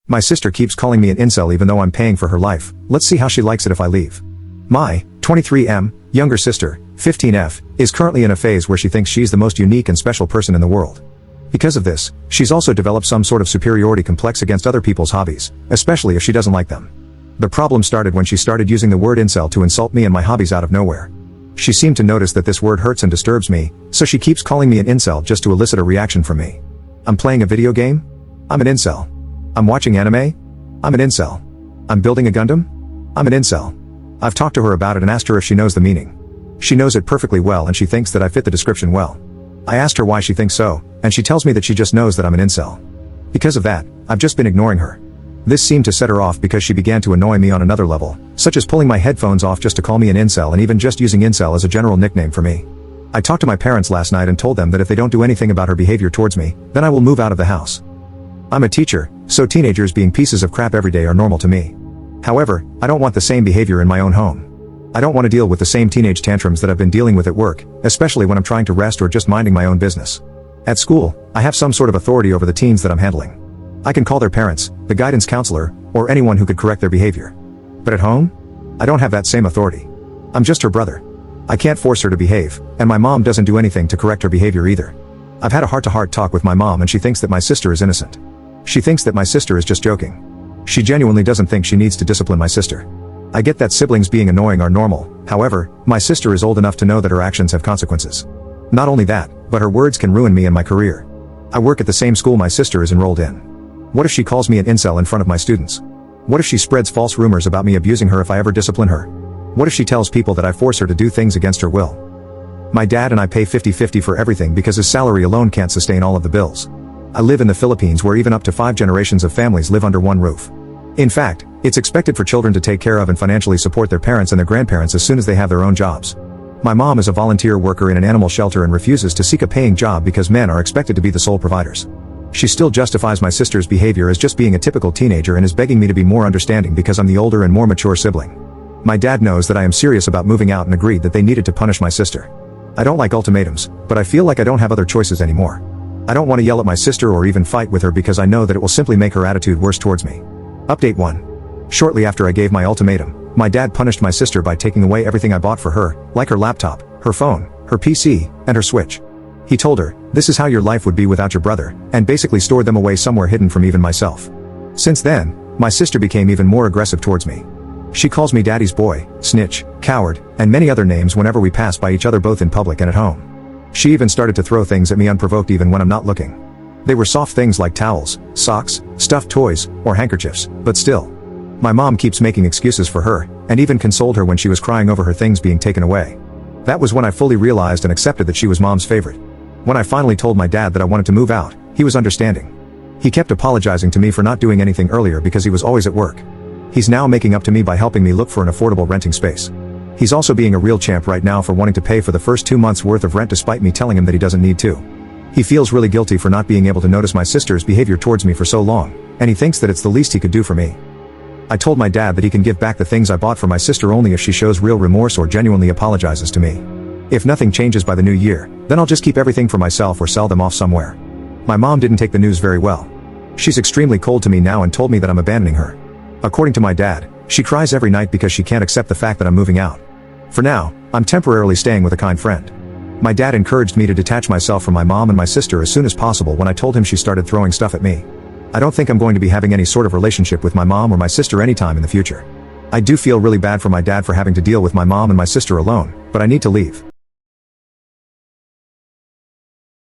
My sister keeps calling me an incel even though I'm paying for her life. Let's see how she likes it if I leave. My 23M younger sister, 15F, is currently in a phase where she thinks she's the most unique and special person in the world. Because of this, she's also developed some sort of superiority complex against other people's hobbies, especially if she doesn't like them. The problem started when she started using the word incel to insult me and my hobbies out of nowhere. She seemed to notice that this word hurts and disturbs me, so she keeps calling me an incel just to elicit a reaction from me. I'm playing a video game? I'm an incel. I'm watching anime? I'm an incel. I'm building a Gundam? I'm an incel. I've talked to her about it and asked her if she knows the meaning. She knows it perfectly well and she thinks that I fit the description well. I asked her why she thinks so, and she tells me that she just knows that I'm an incel. Because of that, I've just been ignoring her. This seemed to set her off because she began to annoy me on another level, such as pulling my headphones off just to call me an incel and even just using incel as a general nickname for me. I talked to my parents last night and told them that if they don't do anything about her behavior towards me, then I will move out of the house. I'm a teacher, so teenagers being pieces of crap every day are normal to me. However, I don't want the same behavior in my own home. I don't want to deal with the same teenage tantrums that I've been dealing with at work, especially when I'm trying to rest or just minding my own business. At school, I have some sort of authority over the teens that I'm handling. I can call their parents, the guidance counselor, or anyone who could correct their behavior. But at home? I don't have that same authority. I'm just her brother. I can't force her to behave, and my mom doesn't do anything to correct her behavior either. I've had a heart-to-heart talk with my mom and she thinks that my sister is innocent. She thinks that my sister is just joking. She genuinely doesn't think she needs to discipline my sister. I get that siblings being annoying are normal, however, my sister is old enough to know that her actions have consequences. Not only that, but her words can ruin me and my career. I work at the same school my sister is enrolled in. What if she calls me an incel in front of my students? What if she spreads false rumors about me abusing her if I ever discipline her? What if she tells people that I force her to do things against her will? My dad and I pay 50-50 for everything because his salary alone can't sustain all of the bills. I live in the Philippines where even up to 5 generations of families live under one roof. In fact, it's expected for children to take care of and financially support their parents and their grandparents as soon as they have their own jobs. My mom is a volunteer worker in an animal shelter and refuses to seek a paying job because men are expected to be the sole providers. She still justifies my sister's behavior as just being a typical teenager and is begging me to be more understanding because I'm the older and more mature sibling. My dad knows that I am serious about moving out and agreed that they needed to punish my sister. I don't like ultimatums, but I feel like I don't have other choices anymore. I don't want to yell at my sister or even fight with her because I know that it will simply make her attitude worse towards me. Update 1. Shortly after I gave my ultimatum, my dad punished my sister by taking away everything I bought for her, like her laptop, her phone, her PC, and her Switch. He told her, "This is how your life would be without your brother," and basically stored them away somewhere hidden from even myself. Since then, my sister became even more aggressive towards me. She calls me daddy's boy, snitch, coward, and many other names whenever we pass by each other both in public and at home. She even started to throw things at me unprovoked even when I'm not looking. They were soft things like towels, socks, stuffed toys, or handkerchiefs, but still. My mom keeps making excuses for her, and even consoled her when she was crying over her things being taken away. That was when I fully realized and accepted that she was mom's favorite. When I finally told my dad that I wanted to move out, he was understanding. He kept apologizing to me for not doing anything earlier because he was always at work. He's now making up to me by helping me look for an affordable renting space. He's also being a real champ right now for wanting to pay for the first 2 months worth of rent despite me telling him that he doesn't need to. He feels really guilty for not being able to notice my sister's behavior towards me for so long, and he thinks that it's the least he could do for me. I told my dad that he can give back the things I bought for my sister only if she shows real remorse or genuinely apologizes to me. If nothing changes by the new year, then I'll just keep everything for myself or sell them off somewhere. My mom didn't take the news very well. She's extremely cold to me now and told me that I'm abandoning her. According to my dad, she cries every night because she can't accept the fact that I'm moving out. For now, I'm temporarily staying with a kind friend. My dad encouraged me to detach myself from my mom and my sister as soon as possible when I told him she started throwing stuff at me. I don't think I'm going to be having any sort of relationship with my mom or my sister anytime in the future. I do feel really bad for my dad for having to deal with my mom and my sister alone, but I need to leave.